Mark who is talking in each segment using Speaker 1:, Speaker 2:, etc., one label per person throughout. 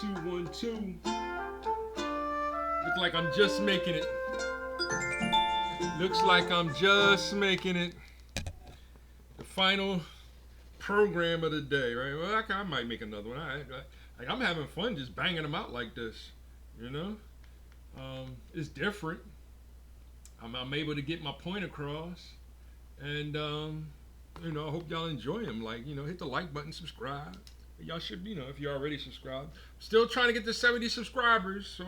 Speaker 1: two, 1, 2. Look like I'm just making it. Looks like I'm just making it. The final program of the day, right? Well, I might make another one. I'm having fun just banging them out like this. You know, it's different. I'm able to get my point across, and I hope y'all enjoy them. Like, hit the like button, subscribe. Y'all should, if you're already subscribed. Still trying to get to 70 subscribers, so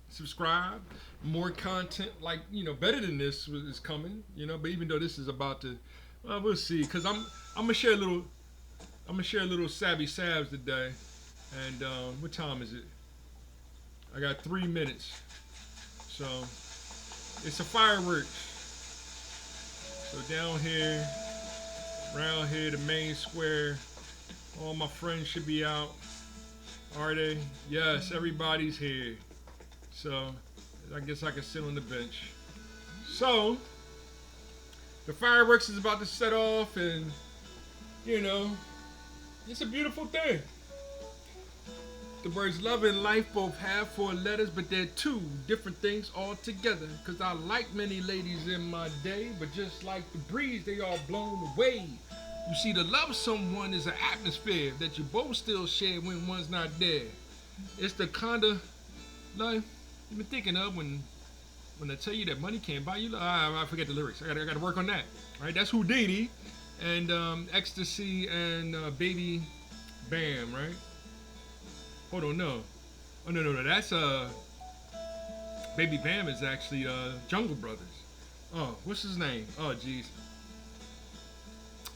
Speaker 1: subscribe. More content, like, better than this is coming. But even though this is about to, well, we'll see. Cause I'm gonna share a little savvy sabs today. And what time is it? I got 3 minutes. So it's a fireworks. So down here, around here, the main square. All my friends should be out. Are they? Yes, everybody's here. So I guess I can sit on the bench. So the fireworks is about to set off, and it's a beautiful thing. The words love and life both have 4 letters, but they're 2 different things altogether. Cause I like many ladies in my day, but just like the breeze, they all blown away. You see, to love someone is an atmosphere that you both still share when one's not there. It's the kind of life you've been thinking of when I tell you that money can't buy you love. I forget the lyrics. I gotta work on that. All right, that's Houdini and Ecstasy and Baby Bam, right? Hold on, no. Oh, no. That's Baby Bam is actually Jungle Brothers. Oh, what's his name? Oh, jeez.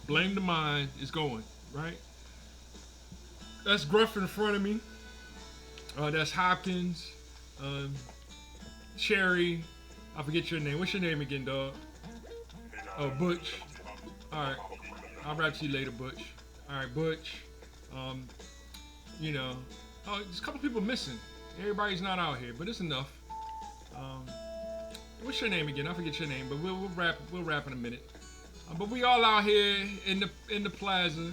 Speaker 1: Blame the Mind is going, right? That's Gruff in front of me. That's Hopkins. Cherry. I forget your name. What's your name again, dog? Oh, Butch. Alright. I'll rap to you later, Butch. Alright, Butch. There's a couple people missing. Everybody's not out here, but it's enough. What's your name again? I forget your name, but we'll rap in a minute. But we all out here in the plaza.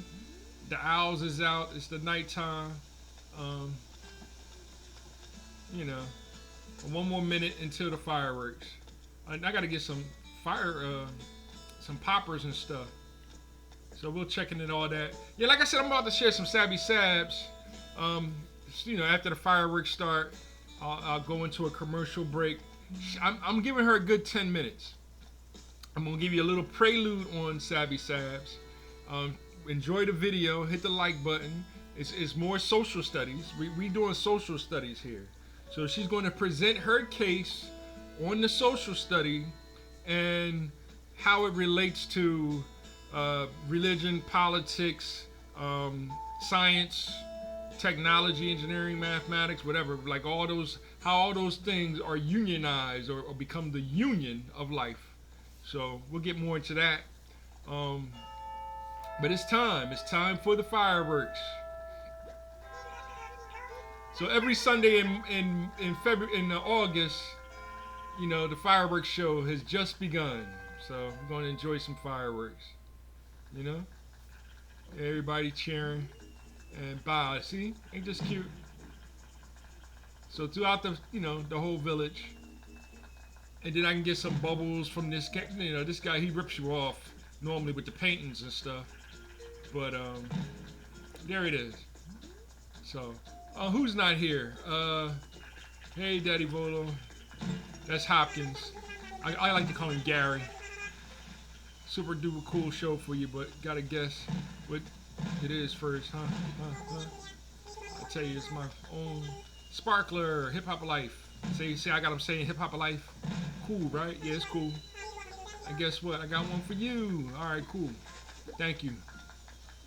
Speaker 1: The owls is out. It's the nighttime. 1 more minute until the fireworks. I gotta get some some poppers and stuff. So we'll check into all that. Yeah, like I said, I'm about to share some savvy sabs. After the fireworks start, I'll go into a commercial break. I'm giving her a good 10 minutes. I'm gonna give you a little prelude on Savvy Sabs. Enjoy the video, hit the like button. It's more social studies. We doing social studies here. So she's going to present her case on the social study and how it relates to religion, politics, science, technology, engineering, mathematics, whatever. Like how all those things are unionized or become the union of life. So we'll get more into that. But it's time. It's time for the fireworks. So every Sunday in February, in August, the fireworks show has just begun. So we're going to enjoy some fireworks. Everybody cheering and bow. See, ain't this cute? So throughout the the whole village. And then I can get some bubbles from this guy. This guy, he rips you off normally with the paintings and stuff. But there it is. So, who's not here? Hey, Daddy Volo. That's Hopkins. I like to call him Gary. Super duper cool show for you, but gotta guess what it is first, huh? I tell you, it's my own Sparkler, Hip Hop Life. See, I got him saying Hip Hop Life. Cool, right? Yeah, it's cool. And guess what? I got one for you. All right, cool. Thank you.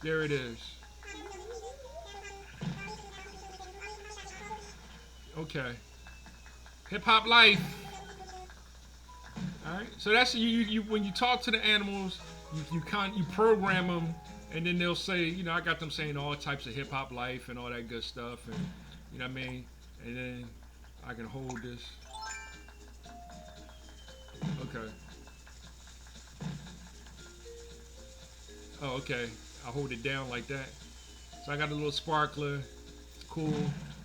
Speaker 1: There it is. Okay. Hip Hop Life. All right. So that's you when you talk to the animals, you program them, and then they'll say, I got them saying all types of hip hop life and all that good stuff, and you know what I mean. And then I can hold this. Okay. Oh, okay. I hold it down like that. So I got a little sparkler. It's cool.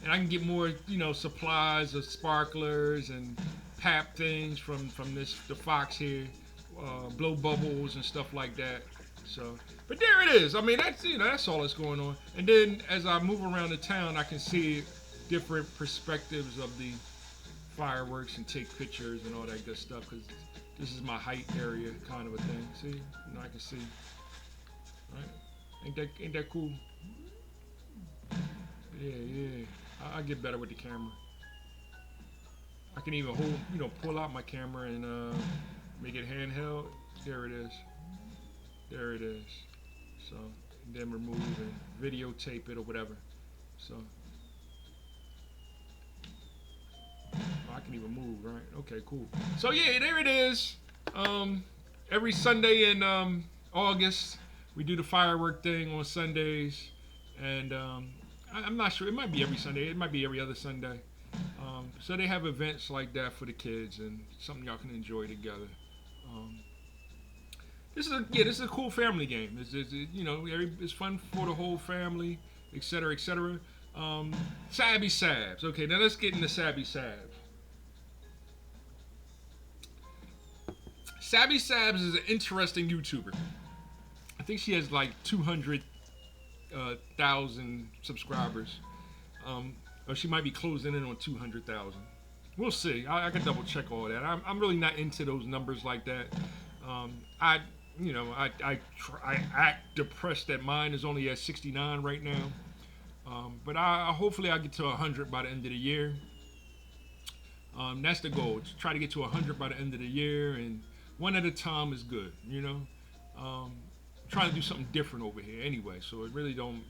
Speaker 1: And I can get more, supplies of sparklers and pap things from the Fox here, blow bubbles and stuff like that. So, but there it is. I mean, that's all that's going on. And then as I move around the town, I can see different perspectives of the fireworks and take pictures and all that good stuff. Because this is my height area, kind of a thing. See, I can see. Right? Ain't that cool? Yeah. I get better with the camera. I can even pull out my camera and make it handheld. There it is. So, and then remove and videotape it or whatever. So, I can even move, right? Okay, cool. So yeah, there it is. Every Sunday in August, we do the firework thing on Sundays, and I'm not sure. It might be every Sunday. It might be every other Sunday. So they have events like that for the kids and something y'all can enjoy together. This is a cool family game. It's fun for the whole family, etc., etc. Sabby Sabs. Okay, now let's get into Sabby Sabs. Sabby Sabs is an interesting YouTuber. I think she has like 200,000 subscribers. Or she might be closing in on 200,000. We'll see. I can double check all that. I'm really not into those numbers like that. I act depressed that mine is only at 69 right now. But hopefully I get to 100 by the end of the year. That's the goal. To try to get to 100 by the end of the year, and one at a time is good. Trying to do something different over here anyway. So it really don't.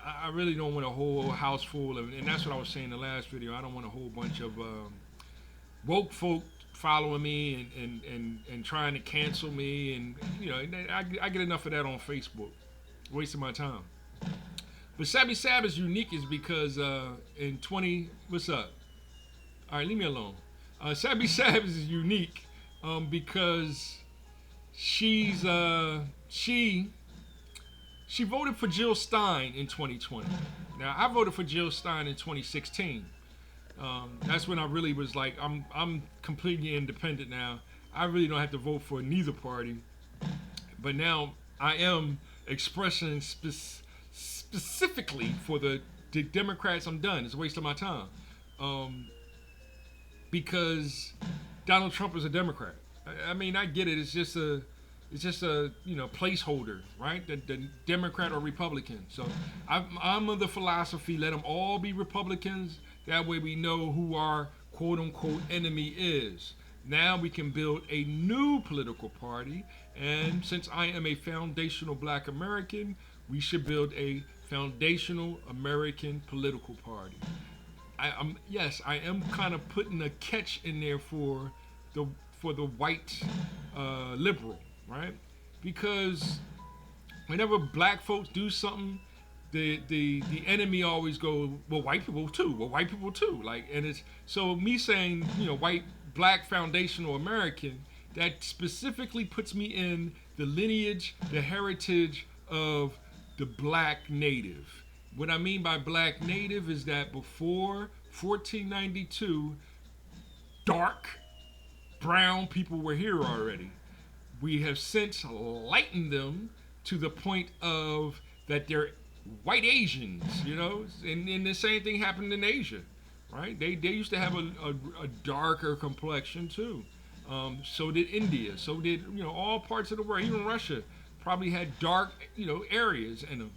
Speaker 1: I really don't want a whole house full of, and that's what I was saying in the last video. I don't want a whole bunch of woke folk following me and trying to cancel me, and I get enough of that on Facebook, wasting my time. But Sabby Sab is unique is because what's up? All right, leave me alone. Sabby Sab is unique because she voted for Jill Stein in 2020. Now I voted for Jill Stein in 2016. That's when I really was like, I'm completely independent now. I really don't have to vote for neither party. But now I am expressing specifically for the Democrats. I'm done. It's a waste of my time. Because Donald Trump is a Democrat. I mean, I get it. It's just a placeholder, right? The Democrat or Republican. So I'm of the philosophy, let them all be Republicans. That way we know who our quote unquote enemy is. Now we can build a new political party. And since I am a foundational Black American, we should build a foundational American political party. I am kind of putting a catch in there for the white liberal, right? Because whenever black folks do something, the enemy always go, well, white people too. Like, and it's so me saying, white, black, foundational American, that specifically puts me in the lineage, the heritage of the black native. What I mean by black native is that before 1492, dark brown people were here already. We have since lightened them to the point of that they're white Asians, and the same thing happened in Asia, right? They used to have a darker complexion too. So did India. So did all parts of the world. Even Russia probably had dark areas in them,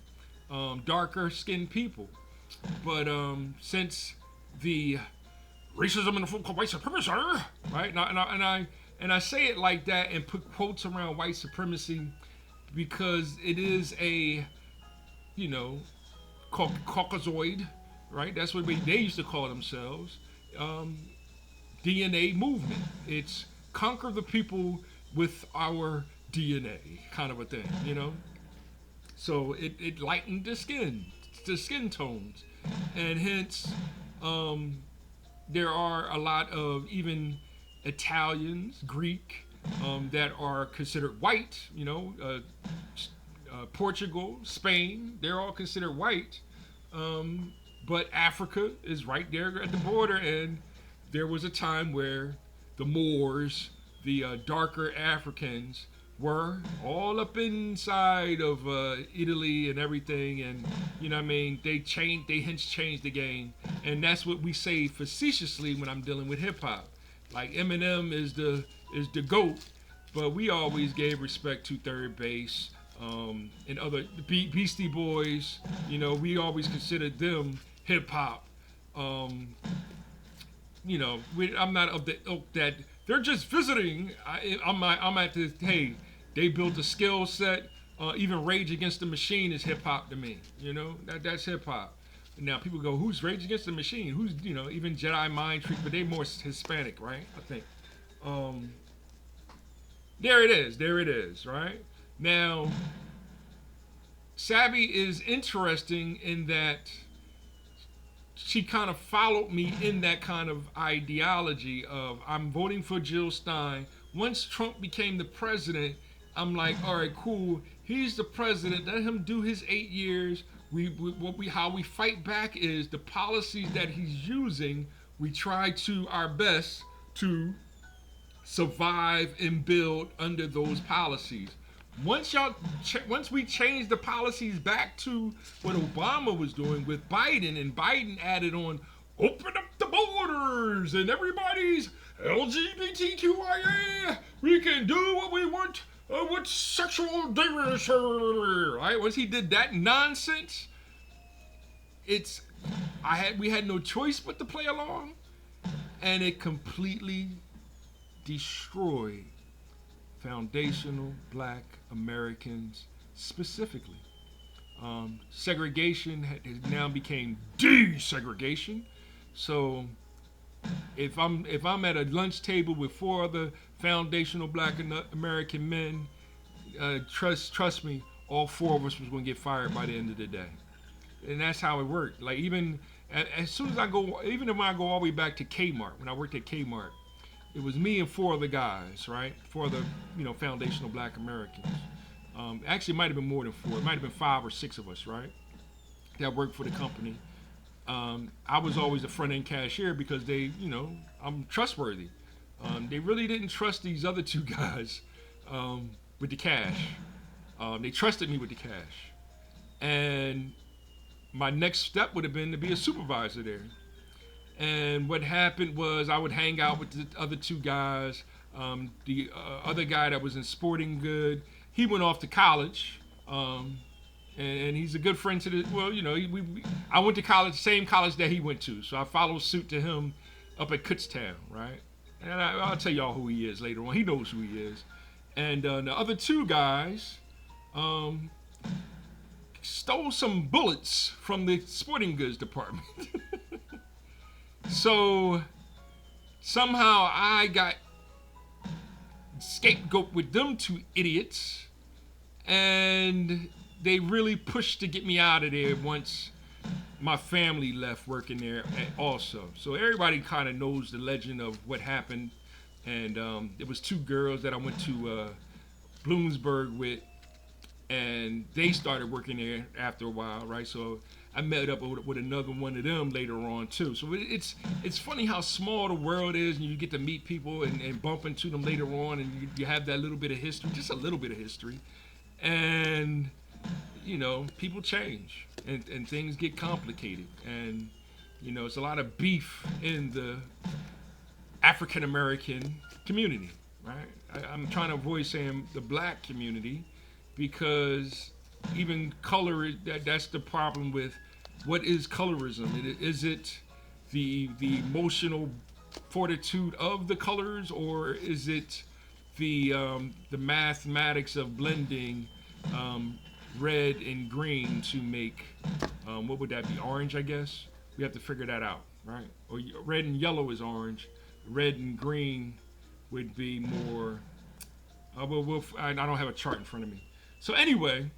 Speaker 1: darker skinned people. But since the racism and the white supremacy, right? And I say it like that and put quotes around white supremacy because it is a Caucasoid, right? That's what they used to call themselves. DNA movement. It's conquer the people with our DNA, kind of a thing, So it lightened the skin tones, and hence there are a lot of even Italians, Greek, that are considered white. Portugal, Spain, they're all considered white But Africa is right there at the border, and there was a time where the Moors, the darker Africans, were all up inside of Italy and everything, and you know what I mean. They hence changed the game, and that's what we say facetiously when I'm dealing with hip hop. Like Eminem is the goat, but we always gave respect to Third Base, and other Beastie Boys. You know, we always considered them hip hop. Um, I'm not of the ilk that they're just visiting. I'm at the hey, they built a skill set. Even Rage Against the Machine is hip hop to me. You know that's hip hop. Now people go, who's Rage Against the Machine? Who's even Jedi Mind Trick, but they more Hispanic, right? I think. Um, there it is. There it is. Right now, Savvy is interesting in that she kind of followed me in that kind of ideology of I'm voting for Jill Stein. Once Trump became the president, I'm like, all right, cool. He's the president. Let him do his 8 years. How we fight back is the policies that he's using. We try to our best to survive and build under those policies. Once we change the policies back to what Obama was doing with Biden, and Biden added on, open up the borders and everybody's LGBTQIA, we can do what we want with sexual diversity. Right? Once he did that nonsense, we had no choice but to play along, and it completely destroyed foundational Black Americans specifically. Segregation has now became desegregation. So if I'm at a lunch table with 4 other foundational Black American men, trust me, all 4 of us was going to get fired by the end of the day. And that's how it worked. Like even as soon as even if I go all the way back to Kmart, when I worked at Kmart, it was me and 4 other guys, right? 4 other, foundational Black Americans. Actually, it might have been more than 4. It might have been 5 or 6 of us, right? That worked for the company. I was always the front end cashier because I'm trustworthy. They really didn't trust these other 2 guys with the cash. They trusted me with the cash. And my next step would have been to be a supervisor there. And what happened was I would hang out with the other 2 guys. The other guy that was in sporting good, he went off to college, and he's a good friend to the. Well, I went to college, same college that he went to, so I followed suit to him up at Kutztown, right? And I'll tell y'all who he is later on. He knows who he is. And the other 2 guys stole some bullets from the sporting goods department. So somehow I got scapegoat with them 2 idiots, and they really pushed to get me out of there once my family left working there also. So everybody kind of knows the legend of what happened, and it was 2 girls that I went to Bloomsburg with, and they started working there after a while, right? So I met up with another one of them later on too. So it's funny how small the world is, and you get to meet people and bump into them later on, and you have that little bit of history, just a little bit of history, and people change and things get complicated, and it's a lot of beef in the African American community, right? I'm trying to avoid saying the Black community because even color, that's the problem with. What is colorism? Is it the emotional fortitude of the colors, or is it the mathematics of blending red and green to make what would that be? Orange, I guess. We have to figure that out, right? Or red and yellow is orange. Red and green would be more. I don't have a chart in front of me. So anyway.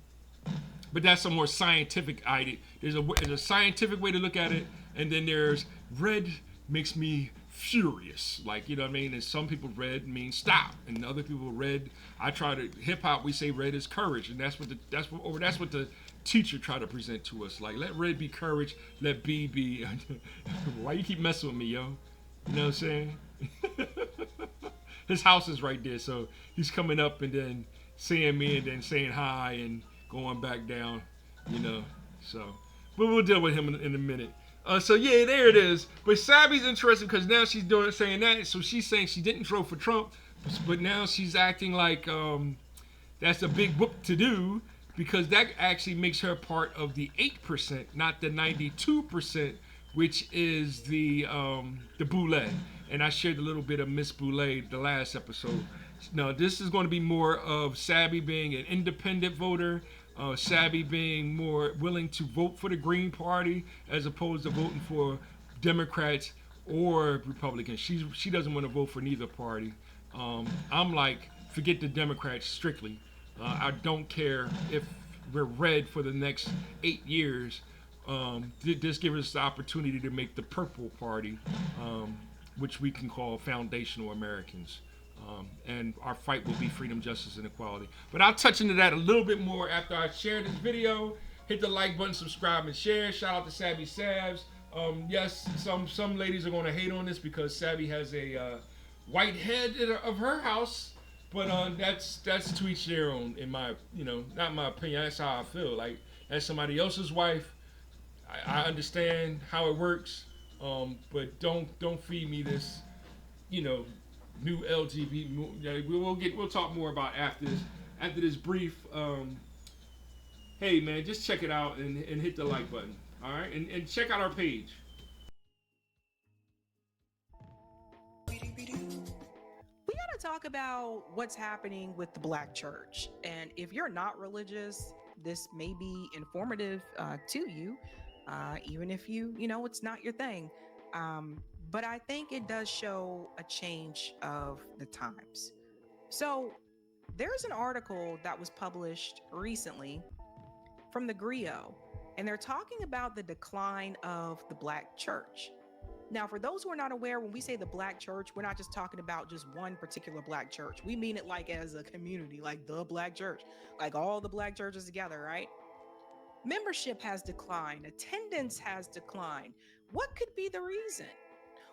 Speaker 1: But that's a more scientific idea. There's a scientific way to look at it, and then there's red makes me furious. Like, you know what I mean? And some people red means stop, and other people red. I try to hip hop. We say red is courage, and that's what the teacher tried to present to us. Like, let red be courage, let B be. Why you keep messing with me, yo? You know what I'm saying? His house is right there, so he's coming up and then seeing me and then saying hi and going back down, you know. So, but we'll deal with him in a minute. So yeah, there it is. But Sabby's interesting because now she's saying that. So she's saying she didn't vote for Trump, but now she's acting like that's a big whoop to do because that actually makes her part of the 8%, not the 92%, which is the Boulay. And I shared a little bit of Miss Boulay the last episode. Now this is going to be more of Sabby being an independent voter, Sabby being more willing to vote for the Green Party as opposed to voting for Democrats or Republicans. She doesn't want to vote for neither party. I'm like, forget the Democrats strictly. I don't care if we're red for the next 8 years. Just give us the opportunity to make the purple party, which we can call foundational Americans. And our fight will be freedom, justice, and equality. But I'll touch into that a little bit more after I share this video. Hit the like button, subscribe, and share. Shout out to Sabby Sabs. Yes, some ladies are going to hate on this because Sabby has a white head of her house. But that's to each their own. In my, not my opinion. That's how I feel. Like that's somebody else's wife. I understand how it works. But don't feed me this, new LGBT. We'll talk more about after this brief. Hey man, just check it out and hit the like button. All right, and check out our page.
Speaker 2: We got to talk about what's happening with the Black church. And if you're not religious, this may be informative to you, even if it's not your thing. But I think it does show a change of the times. So there's an article that was published recently from the Grio, and they're talking about the decline of the Black church. Now, for those who are not aware, when we say the Black church, we're not just talking about just one particular Black church. We mean it like as a community, like the Black church, like all the Black churches together, right? Membership has declined, attendance has declined. What could be the reason?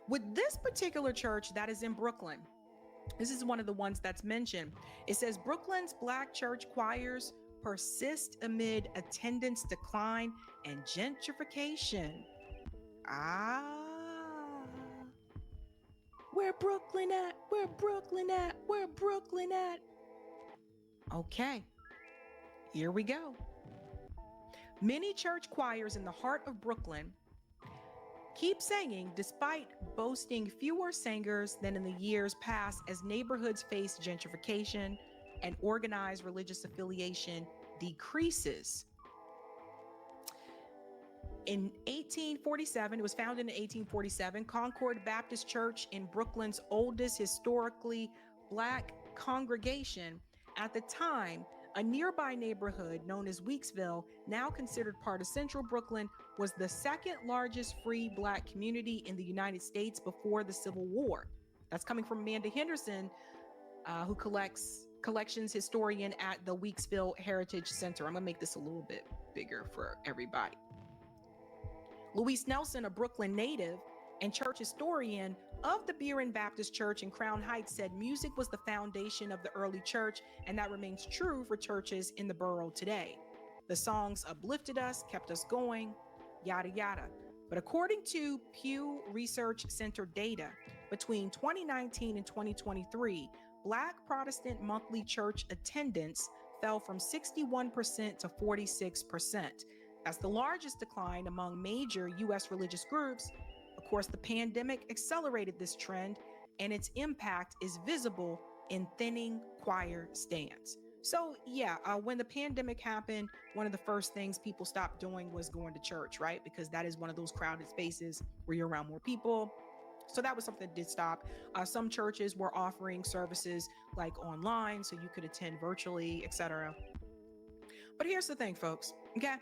Speaker 2: With this particular church that is in Brooklyn, this is one of the ones that's mentioned. It says Brooklyn's Black church choirs persist amid attendance decline and gentrification. Where Brooklyn at? Where Brooklyn at? Where Brooklyn at? Okay, here we go. Many church choirs in the heart of Brooklyn keep singing despite boasting fewer singers than in the years past as neighborhoods face gentrification and organized religious affiliation decreases. In 1847, it was founded in 1847, Concord Baptist Church in Brooklyn's oldest historically Black congregation. At the time, a nearby neighborhood known as Weeksville, now considered part of Central Brooklyn, was the second largest free Black community in the United States before the Civil War. That's coming from Amanda Henderson, who collections historian at the Weeksville Heritage Center. I'm gonna make this a little bit bigger for everybody. Louise Nelson, a Brooklyn native and church historian of the Berean Baptist Church in Crown Heights, said music was the foundation of the early church, and that remains true for churches in the borough today. The songs uplifted us, kept us going, yada, yada. But according to Pew Research Center data, between 2019 and 2023, Black Protestant monthly church attendance fell from 61% to 46%. That's the largest decline among major U.S. religious groups. Of course, the pandemic accelerated this trend, and its impact is visible in thinning choir stands. So yeah, when the pandemic happened, one of the first things people stopped doing was going to church, right? Because that is one of those crowded spaces where you're around more people. So that was something that did stop. Some churches were offering services like online, so you could attend virtually, etc. But here's the thing, folks, okay?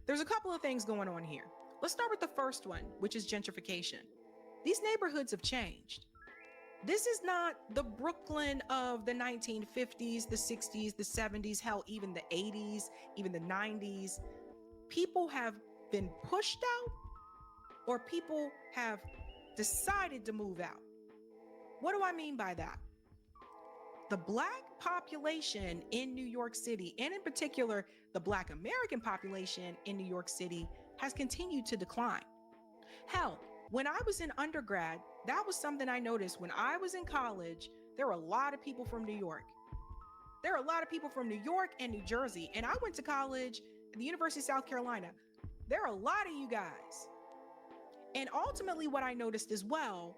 Speaker 2: There's a couple of things going on here. Let's start with the first one, which is gentrification. These neighborhoods have changed. This is not the Brooklyn of the 1950s, the 60s, the 70s, hell, even the 80s, even the 90s. people have been pushed out or people have decided to move out. What do I mean by that? The Black population in New York City, and in particular, the Black American population in New York City, has continued to decline. Hell, when I was in undergrad, that was something I noticed. When I was in college, there were a lot of people from New York. There are a lot of people from New York and New Jersey. And I went to college at the University of South Carolina. There are a lot of you guys. And ultimately, what I noticed as well,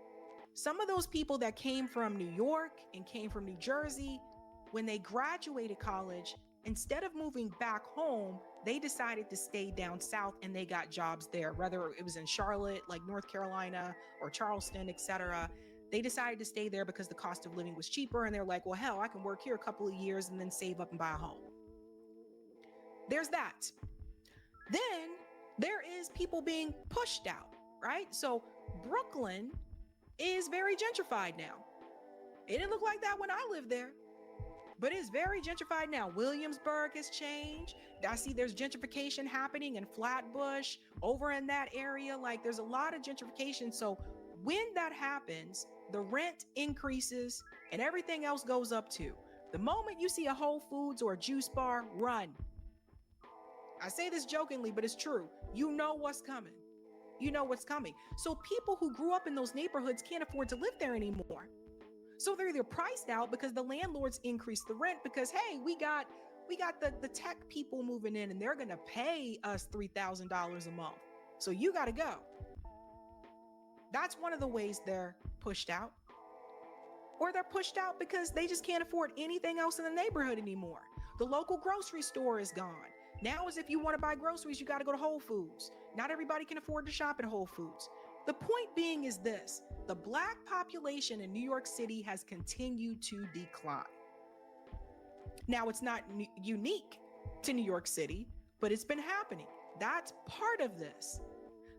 Speaker 2: some of those people that came from New York and came from New Jersey, when they graduated college, instead of moving back home, they decided to stay down south and they got jobs there, whether it was in Charlotte, like North Carolina, or Charleston, etc. They decided to stay there because the cost of living was cheaper. And they're like, well, hell, I can work here a couple of years and then save up and buy a home. There's that. Then there is people being pushed out, right? So Brooklyn is very gentrified now. It didn't look like that when I lived there, but it's very gentrified now. Williamsburg has changed. I see there's gentrification happening in Flatbush, over in that area. Like, there's a lot of gentrification. So when that happens, the rent increases and everything else goes up too. The moment you see a Whole Foods or a juice bar, run. I say this jokingly, but it's true. You know what's coming. You know what's coming. So people who grew up in those neighborhoods can't afford to live there anymore. So they're either priced out because the landlords increased the rent because, hey, we got the tech people moving in and they're going to pay us $3,000 a month. So you got to go. That's one of the ways they're pushed out. Or they're pushed out because they just can't afford anything else in the neighborhood anymore. The local grocery store is gone. Now, as if you want to buy groceries, you got to go to Whole Foods. Not everybody can afford to shop at Whole Foods. The point being is this: the Black population in New York City has continued to decline. Now, it's not unique to New York City, but it's been happening. That's part of this.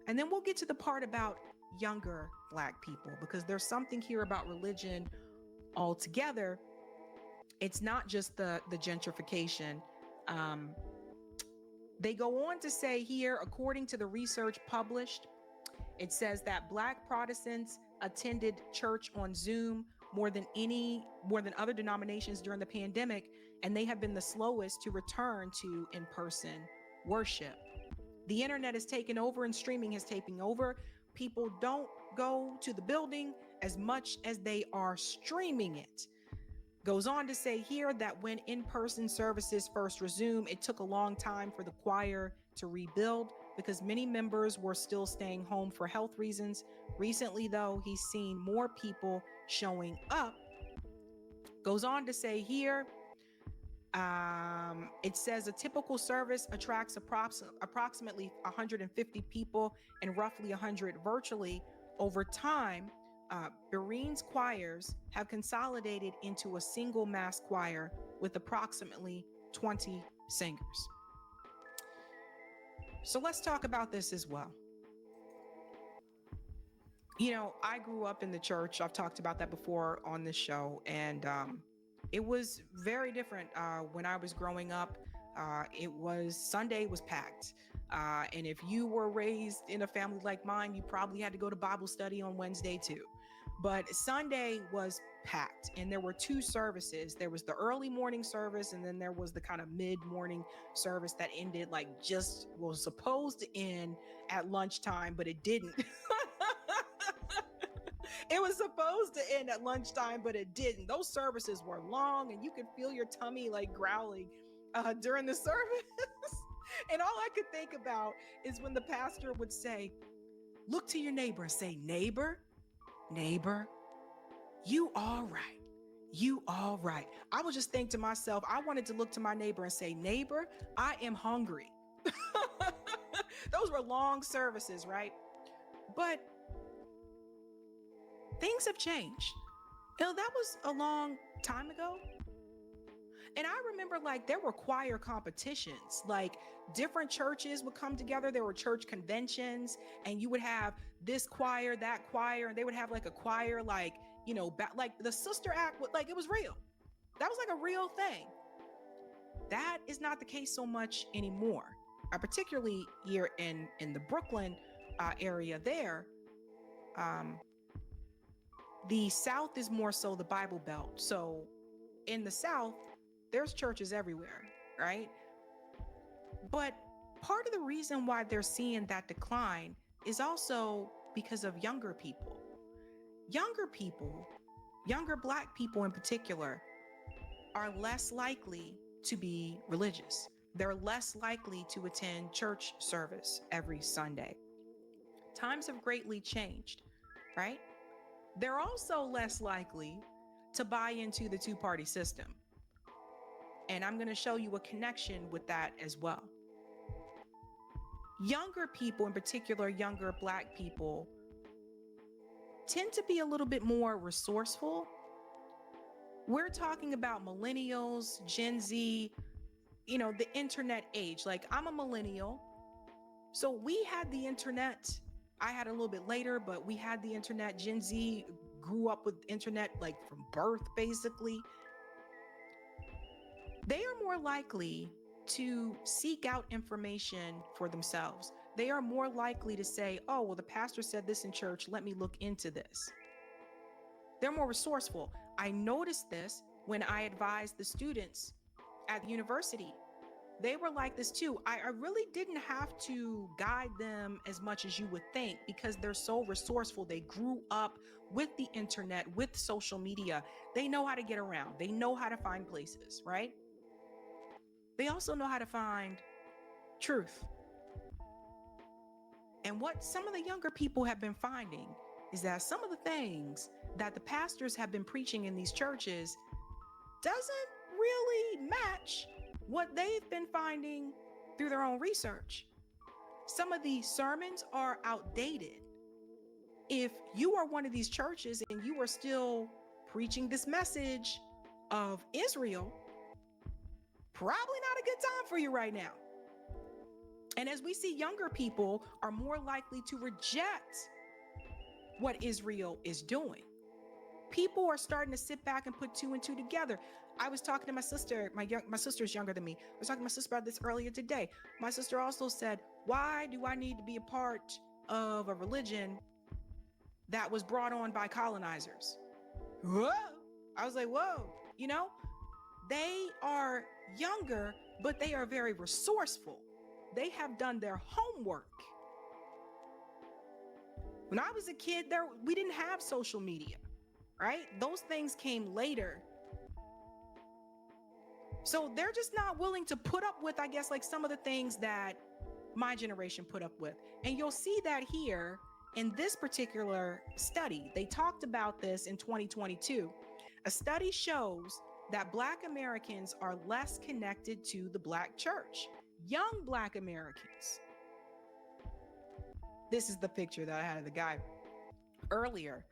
Speaker 2: And then we'll get to the part about younger Black people, because there's something here about religion altogether. It's not just the gentrification. They go on to say here, according to the research published, it says that Black Protestants attended church on Zoom more than other denominations during the pandemic, and they have been the slowest to return to in-person worship. The internet has taken over and streaming has taken over. People don't go to the building as much as they are streaming it. Goes on to say here that when in-person services first resumed, it took a long time for the choir to rebuild because many members were still staying home for health reasons. Recently, though, he's seen more people showing up. Goes on to say here, it says a typical service attracts approximately 150 people and roughly 100 virtually. Over time, Berene's choirs have consolidated into a single mass choir with approximately 20 singers. So let's talk about this as well. You know, I grew up in the church. I've talked about that before on this show, and it was very different when I was growing up. Sunday was packed. And if you were raised in a family like mine, you probably had to go to Bible study on Wednesday too. But Sunday was packed, and there were two services. There was the early morning service, and then there was the kind of mid-morning service that ended was supposed to end at lunchtime, but it didn't. It was supposed to end at lunchtime, but it didn't. Those services were long, and you could feel your tummy like growling during the service. And all I could think about is when the pastor would say, look to your neighbor and say, neighbor, you all right. You all right. I would just think to myself, I wanted to look to my neighbor and say, neighbor, I am hungry. Those were long services, right? But things have changed. You know, that was a long time ago. And I remember there were choir competitions, different churches would come together. There were church conventions, and you would have this choir, that choir, and they would have a choir, the sister act, it was real. That was a real thing. That is not the case so much anymore. particularly here in the Brooklyn area there. Um, the South is more so the Bible Belt. So in the South, there's churches everywhere, right? But part of the reason why they're seeing that decline is also because of younger people. Younger people, younger Black people in particular, are less likely to be religious. They're less likely to attend church service every Sunday. Times have greatly changed, right? They're also less likely to buy into the two-party system. And I'm going to show you a connection with that as well. Younger people, in particular, younger Black people, tend to be a little bit more resourceful. We're talking about millennials, Gen Z, the internet age. Like, I'm a millennial. So we had the internet. I had a little bit later, but we had the internet. Gen Z grew up with internet like from birth, basically. They are more likely to seek out information for themselves. They are more likely to say, oh, well, the pastor said this in church. Let me look into this. They're more resourceful. I noticed this when I advised the students at the university. They were like this too. I really didn't have to guide them as much as you would think because they're so resourceful. They grew up with the internet, with social media. They know how to get around. They know how to find places, right? They also know how to find truth. And what some of the younger people have been finding is that some of the things that the pastors have been preaching in these churches doesn't really match what they've been finding through their own research. Some of these sermons are outdated. If you are one of these churches and you are still preaching this message of Israel, probably not a good time for you right now. And as we see, younger people are more likely to reject what Israel is doing. People are starting to sit back and put two and two together. I was talking to my sister. My sister's younger than me. I was talking to my sister about this earlier today. My sister also said, why do I need to be a part of a religion that was brought on by colonizers? Whoa! I was like, whoa, they are younger, but they are very resourceful. They have done their homework. When I was a kid, we didn't have social media, right? Those things came later. So they're just not willing to put up with, I guess, like some of the things that my generation put up with. And you'll see that here in this particular study. They talked about this in 2022. A study shows that Black Americans are less connected to the Black church. Young Black Americans. This is the picture that I had of the guy earlier.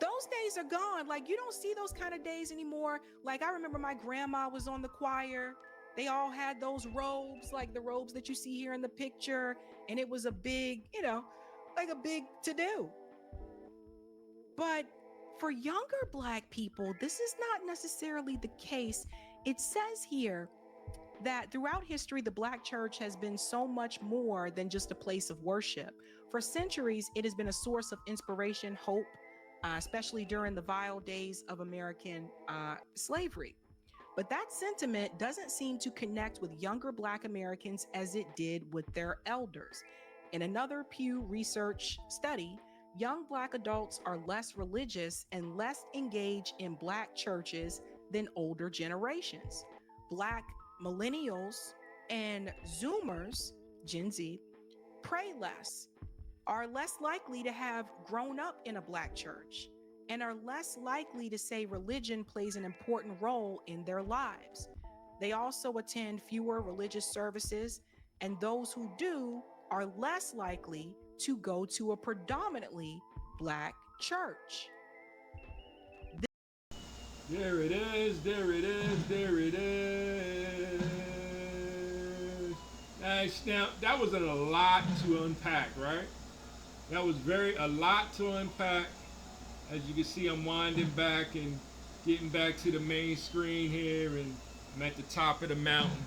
Speaker 2: Those days are gone. Like, you don't see those kind of days anymore. Like, I remember my grandma was on the choir. They all had those robes, like the robes that you see here in the picture. And it was a big, like a big to-do. But for younger Black people, this is not necessarily the case. It says here that throughout history, the Black church has been so much more than just a place of worship. For centuries, it has been a source of inspiration, hope, especially during the vile days of American slavery. But that sentiment doesn't seem to connect with younger Black Americans as it did with their elders. In another Pew Research study, young Black adults are less religious and less engaged in Black churches than older generations. Black millennials and Zoomers, Gen Z, pray less, are less likely to have grown up in a Black church, and are less likely to say religion plays an important role in their lives. They also attend fewer religious services, and those who do are less likely to go to a predominantly Black church.
Speaker 1: There it is, there it is, there it is. Nice. Now, that was a lot to unpack, right? That was a lot to unpack. As you can see, I'm winding back and getting back to the main screen here, and I'm at the top of the mountain.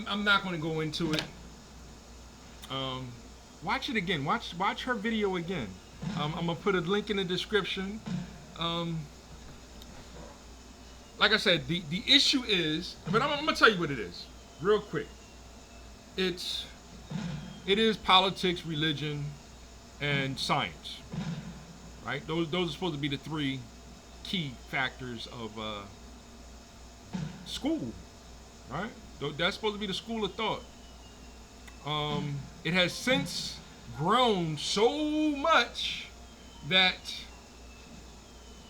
Speaker 1: I'm not going to go into it. Um, watch it again. Watch her video again. I'm gonna put a link in the description. Um, like I said, the issue is, but I'm gonna tell you what it is, real quick. It is politics, religion, and science, right? Those are supposed to be the three key factors of school, right? That's supposed to be the school of thought. It has since grown so much that,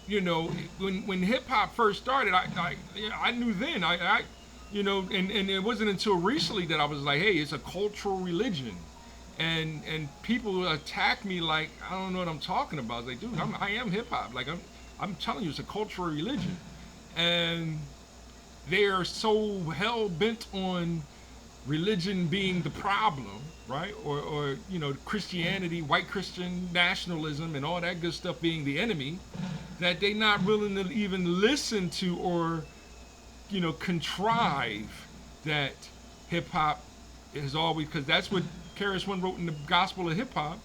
Speaker 1: you know, when hip hop first started, I knew then, you know, and it wasn't until recently that I was like, hey, it's a cultural religion, and people attack me like I don't know what I'm talking about. It's like, dude, I am hip hop. Like I'm telling you, it's a cultural religion, and they are so hell bent on religion being the problem, right? Or you know, Christianity, white Christian nationalism, and all that good stuff being the enemy, that they not willing to even listen to or, you know, contrive that hip hop is always, because that's what KRS One wrote in the Gospel of Hip Hop,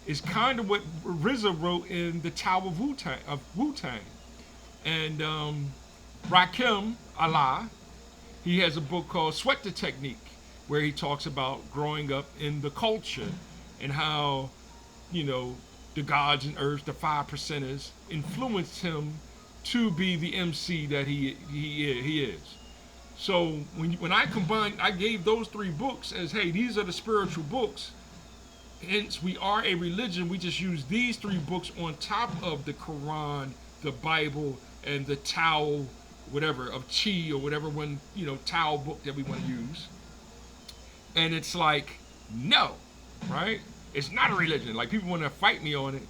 Speaker 1: is kind of what RZA wrote in the Tower of Wu-Tang. And Rakim Allah, he has a book called Sweat the Technique, where he talks about growing up in the culture and how, you know, the gods and earth, the 5%ers, influenced him to be the MC that he is. So when I combined, I gave those three books as, hey, these are the spiritual books. Hence, we are a religion. We just use these three books on top of the Quran, the Bible, and the Tao, whatever, of Chi, or whatever one, you know, Tao book that we want to use. And it's like, no, right? It's not a religion. Like, people want to fight me on it.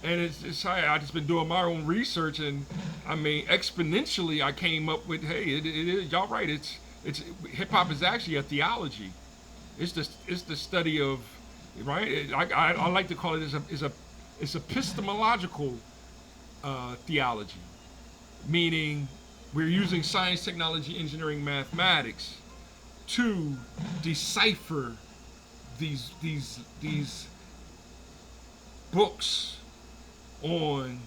Speaker 1: And I just been doing my own research, and I mean, exponentially, I came up with, hey, it is, y'all right. It's hip hop is actually a theology. It's the study of, right? I like to call it it's epistemological theology, meaning we're using science, technology, engineering, mathematics to decipher these books on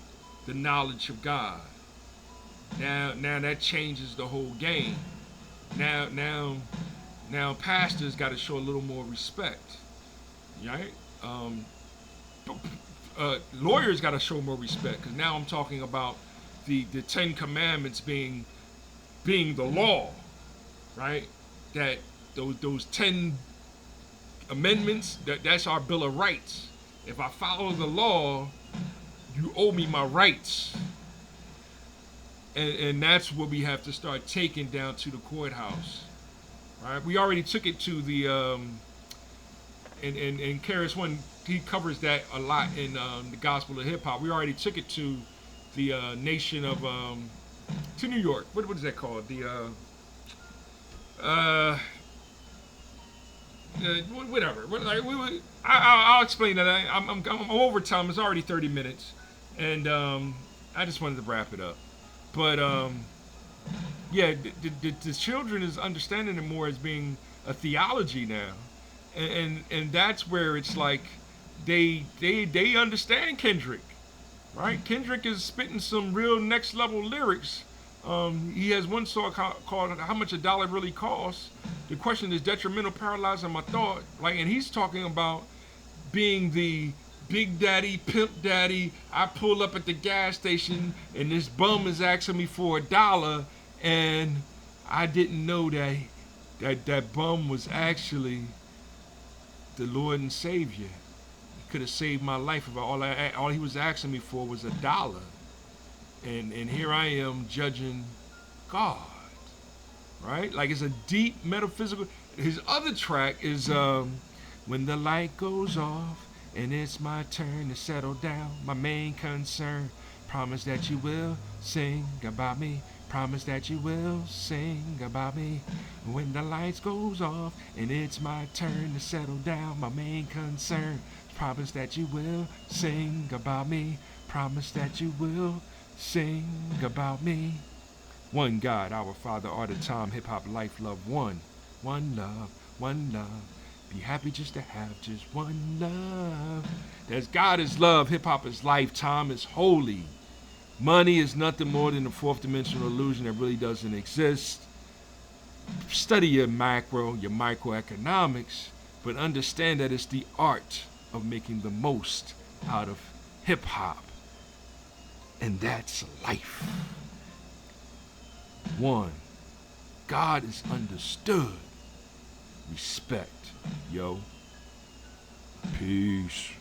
Speaker 1: the knowledge of God. Now that changes the whole game. Now pastors got to show a little more respect, right? Lawyers got to show more respect, because now I'm talking about the 10 Commandments being the law, right? That those 10 amendments, that's our Bill of Rights. If I follow the law, you owe me my rights. And that's what we have to start taking down to the courthouse, right? We already took it to the and KRS One, he covers that a lot in the Gospel of Hip Hop. We already took it to the nation of to New York. What is that called? The whatever. I'll explain that. I'm over time. It's already 30 minutes, and I just wanted to wrap it up. But yeah, the children is understanding it more as being a theology now, and that's where it's like they understand Kendrick, right? Kendrick is spitting some real next level lyrics. He has one song called "How Much a Dollar Really Costs." The question is detrimental, paralyzing my thought. Like, and he's talking about being the big daddy, pimp daddy. I pull up at the gas station and this bum is asking me for $1, and I didn't know that bum was actually the Lord and Savior. He could have saved my life if all he was asking me for was $1. And here I am judging God, right? Like, it's a deep metaphysical. His other track is when the light goes off and it's my turn to settle down. My main concern, promise that you will sing about me. Promise that you will sing about me. When the lights goes off and it's my turn to settle down. My main concern, promise that you will sing about me. Promise that you will sing about me. One God, our Father, art of time, hip hop, life, love, one. one love, one love. Be happy just to have just one love. There's God is love, hip hop is life, time is holy. Money is nothing more than a fourth dimensional illusion that really doesn't exist. Study your macro, your microeconomics, but understand that it's the art of making the most out of hip hop. And that's life. One, God is understood. Respect, yo. Peace.